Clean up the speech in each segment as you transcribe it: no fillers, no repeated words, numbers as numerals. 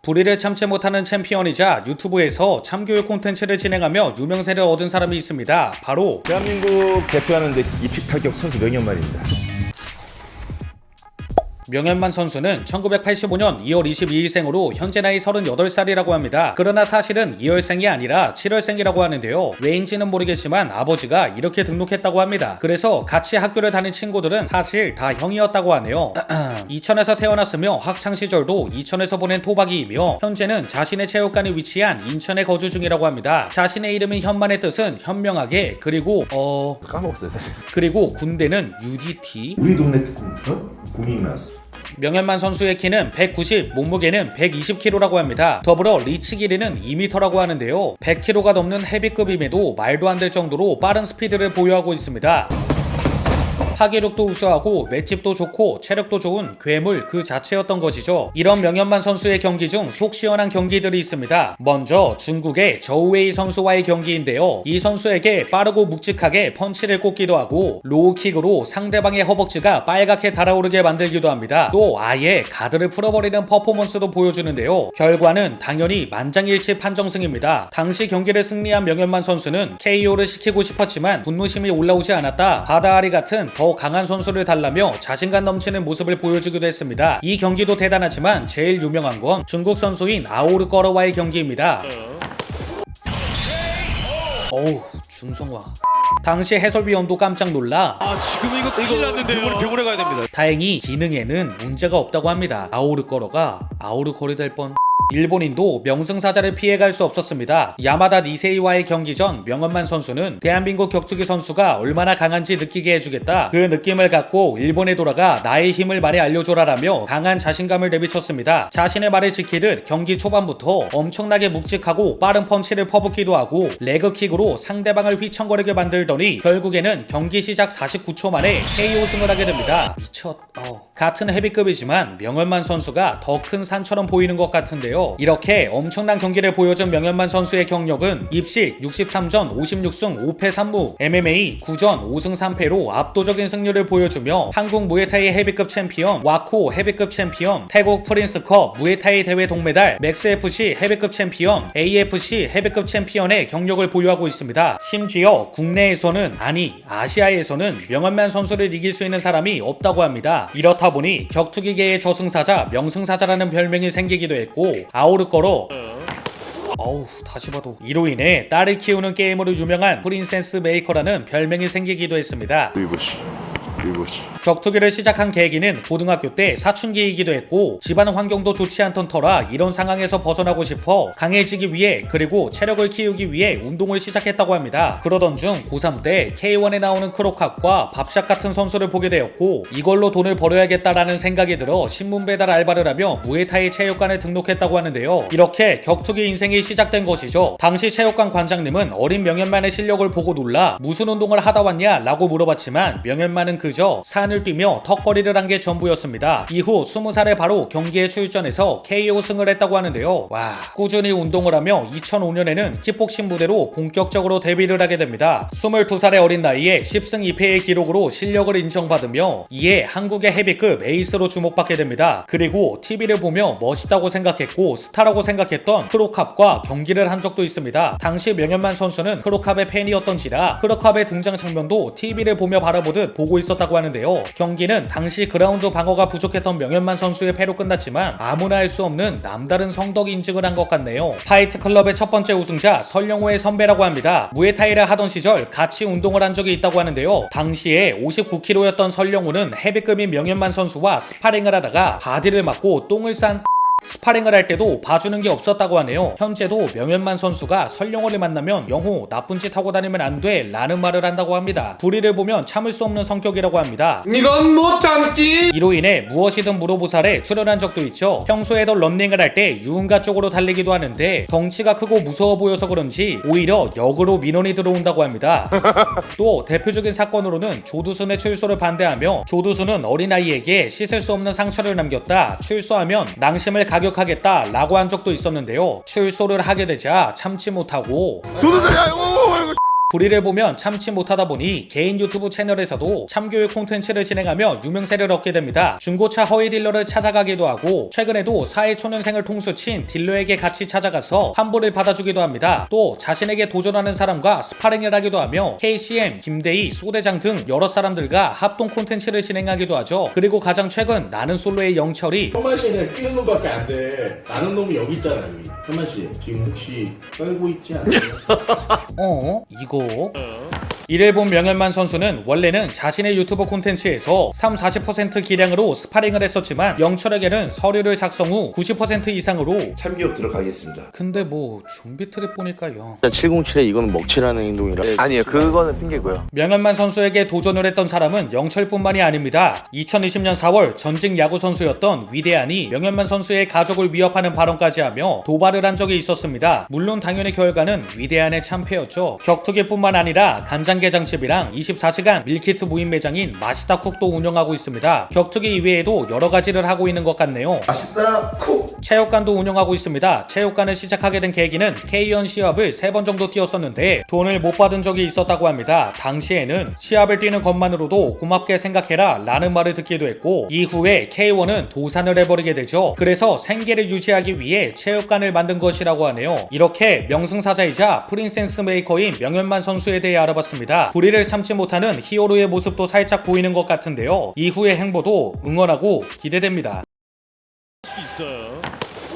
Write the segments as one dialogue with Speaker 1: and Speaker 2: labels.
Speaker 1: 불의를 참지 못하는 챔피언이자 유튜브에서 참교육 콘텐츠를 진행하며 유명세를 얻은 사람이 있습니다. 바로
Speaker 2: 대한민국 대표하는 입식 타격 선수 명현만입니다.
Speaker 1: 명현만 선수는 1985년 2월 22일생으로 현재 나이 38살이라고 합니다. 그러나 사실은 2월생이 아니라 7월생이라고 하는데요. 왜인지는 모르겠지만 아버지가 이렇게 등록했다고 합니다. 그래서 같이 학교를 다닌 친구들은 사실 다 형이었다고 하네요. 이천에서 태어났으며 학창시절도 이천에서 보낸 토박이이며 현재는 자신의 체육관이 위치한 인천에 거주 중이라고 합니다. 자신의 이름인 현만의 뜻은 현명하게 그리고
Speaker 2: 까먹었어요 사실.
Speaker 1: 그리고 군대는 UDT?
Speaker 2: 우리 동네 군인이 나왔어.
Speaker 1: 명현만 선수의 키는 190, 몸무게는 120kg라고 합니다. 더불어 리치 길이는 2m라고 하는데요. 100kg가 넘는 헤비급임에도 말도 안 될 정도로 빠른 스피드를 보유하고 있습니다. 파괴력도 우수하고 맷집도 좋고 체력도 좋은 괴물 그 자체였던 것이죠. 이런 명현만 선수의 경기 중 속 시원한 경기들이 있습니다. 먼저 중국의 저우웨이 선수와의 경기인데요. 이 선수에게 빠르고 묵직하게 펀치를 꽂기도 하고 로우킥으로 상대방의 허벅지가 빨갛게 달아오르게 만들기도 합니다. 또 아예 가드를 풀어버리는 퍼포먼스도 보여주는데요. 결과는 당연히 만장일치 판정승입니다. 당시 경기를 승리한 명현만 선수는 KO를 시키고 싶었지만 분노심이 올라오지 않았다. 바다아리 같은 더 강한 선수를 달라며 자신감 넘치는 모습을 보여주기도 했습니다. 이 경기도 대단하지만 제일 유명한 건 중국 선수인 아오르 꺼러와의 경기입니다. 어우 중성화. 당시 해설위원도 깜짝 놀라
Speaker 3: 지금 이거 큰일 났는데요. 병원에 가야 됩니다.
Speaker 1: 다행히 기능에는 문제가 없다고 합니다. 아오르 꺼러가 아오르 거리 될 뻔. 일본인도 명승사자를 피해갈 수 없었습니다. 야마다 니세이와의 경기 전 명현만 선수는 대한민국 격투기 선수가 얼마나 강한지 느끼게 해주겠다. 그 느낌을 갖고 일본에 돌아가 나의 힘을 많이 알려줘라라며 강한 자신감을 내비쳤습니다. 자신의 말을 지키듯 경기 초반부터 엄청나게 묵직하고 빠른 펀치를 퍼붓기도 하고 레그킥으로 상대방을 휘청거리게 만들더니 결국에는 경기 시작 49초 만에 KO 승을 하게 됩니다. 같은 헤비급이지만 명현만 선수가 더 큰 산처럼 보이는 것 같은데요. 이렇게 엄청난 경기를 보여준 명현만 선수의 경력은 입식 63전 56승 5패 3무, MMA 9전 5승 3패로 압도적인 승률을 보여주며 한국 무에타이 헤비급 챔피언, 와코 헤비급 챔피언, 태국 프린스컵 무에타이 대회 동메달, 맥스FC 헤비급 챔피언, AFC 헤비급 챔피언의 경력을 보유하고 있습니다. 심지어 국내에서는 아니 아시아에서는 명현만 선수를 이길 수 있는 사람이 없다고 합니다. 이렇다 보니 격투기계의 저승사자, 명승사자라는 별명이 생기기도 했고 아오르 꺼러 다시 봐도 이로 인해 딸을 키우는 게임으로 유명한 프린세스 메이커라는 별명이 생기기도 했습니다. 격투기를 시작한 계기는 고등학교 때 사춘기이기도 했고 집안 환경도 좋지 않던 터라 이런 상황에서 벗어나고 싶어 강해지기 위해 그리고 체력을 키우기 위해 운동을 시작했다고 합니다. 그러던 중 고3 때 K1에 나오는 크로캅과 밥샷 같은 선수를 보게 되었고 이걸로 돈을 벌어야겠다라는 생각이 들어 신문 배달 알바를 하며 무에타이 체육관에 등록했다고 하는데요. 이렇게 격투기 인생이 시작된 것이죠. 당시 체육관 관장님은 어린 명현만의 실력을 보고 놀라 무슨 운동을 하다 왔냐 라고 물어봤지만 명현만은 그저 산을 뛰며 턱걸이를 한 게 전부였습니다. 이후 20살에 바로 경기에 출전해서 KO 승을 했다고 하는데요. 꾸준히 운동을 하며 2005년에는 킥복싱 무대로 본격적으로 데뷔를 하게 됩니다. 22살의 어린 나이에 10승 2패의 기록으로 실력을 인정받으며 이에 한국의 헤비급 에이스로 주목받게 됩니다. 그리고 TV를 보며 멋있다고 생각했고 스타라고 생각했던 크로캅과 경기를 한 적도 있습니다. 당시 명현만 선수는 크로캅의 팬이었던지라 크로캅의 등장 장면도 TV를 보며 바라보듯 보고 있었다고 하는데요. 경기는 당시 그라운드 방어가 부족했던 명현만 선수의 패로 끝났지만 아무나 할 수 없는 남다른 성덕 인증을 한 것 같네요. 파이트 클럽의 첫 번째 우승자 설영호의 선배라고 합니다. 무에타이를 하던 시절 같이 운동을 한 적이 있다고 하는데요. 당시에 59kg였던 설영호는 헤비급인 명현만 선수와 스파링을 하다가 바디를 맞고 똥을 싼 스파링을 할 때도 봐주는 게 없었다고 하네요. 현재도 명현만 선수가 설영호를 만나면 영호 나쁜 짓 하고 다니면 안 돼 라는 말을 한다고 합니다. 불의를 보면 참을 수 없는 성격이라고 합니다.
Speaker 3: 이건 못 참지.
Speaker 1: 이로 인해 무엇이든 물어보살에 출연한 적도 있죠. 평소에도 런닝을 할 때 유흥가 쪽으로 달리기도 하는데 덩치가 크고 무서워 보여서 그런지 오히려 역으로 민원이 들어온다고 합니다. 또 대표적인 사건으로는 조두순의 출소를 반대하며 조두순은 어린아이에게 씻을 수 없는 상처를 남겼다. 출소하면 낭심을 가격하겠다 라고 한 적도 있었는데요. 출소를 하게 되자 참지 못하고 불의를 보면 참지 못하다 보니 개인 유튜브 채널에서도 참교육 콘텐츠를 진행하며 유명세를 얻게 됩니다. 중고차 허위 딜러를 찾아가기도 하고 최근에도 사회초년생을 통수친 딜러에게 같이 찾아가서 환불을 받아주기도 합니다. 또 자신에게 도전하는 사람과 스파링을 하기도 하며 KCM, 김대희, 소대장 등 여러 사람들과 합동 콘텐츠를 진행하기도 하죠. 그리고 가장 최근 나는 솔로의 영철이
Speaker 4: 현만 씨는 끼는 놈밖에 안 돼. 나는 놈이 여기 있잖아, 여기. 현만 씨, 지금 혹시 떨고 있지 않나요?
Speaker 1: 이거 이를 본 명현만 선수는 원래는 자신의 유튜버 콘텐츠에서 30-40% 기량으로 스파링을 했었지만 영철에게는 서류를 작성 후 90% 이상으로
Speaker 2: 참교육 들어가겠습니다.
Speaker 1: 근데 뭐 좀비 트랩 보니까요.
Speaker 5: 707에 이거는 먹칠하는 행동이라.
Speaker 6: 아니에요. 그거는 핑계고요.
Speaker 1: 명현만 선수에게 도전을 했던 사람은 영철뿐만이 아닙니다. 2020년 4월 전직 야구 선수였던 위대한이 명현만 선수의 가족을 위협하는 발언까지 하며 도발을 한 적이 있었습니다. 물론 당연히 결과는 위대한의 참패였죠. 격투기뿐만 아니라 간장게장집이랑 24시간 밀키트 무인 매장인 마시다쿡도 운영하고 있습니다. 격투기 이외에도 여러 가지를 하고 있는 것 같네요.
Speaker 2: 맛있다 쿡.
Speaker 1: 체육관도 운영하고 있습니다. 체육관을 시작하게 된 계기는 K1 시합을 3번 정도 뛰었었는데 돈을 못 받은 적이 있었다고 합니다. 당시에는 시합을 뛰는 것만으로도 고맙게 생각해라 라는 말을 듣기도 했고 이후에 K1은 도산을 해버리게 되죠. 그래서 생계를 유지하기 위해 체육관을 만든 것이라고 하네요. 이렇게 명승사자이자 프린세스 메이커인 명현만 선수에 대해 알아봤습니다. 불의를 참지 못하는 히어로의 모습도 살짝 보이는 것 같은데요. 이후의 행보도 응원하고 기대됩니다.
Speaker 3: 있어요.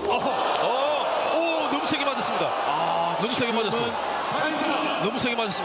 Speaker 3: 오, 너무 세게 맞았습니다. 너무 세게 맞았어요. 너무 세게 맞았습니다.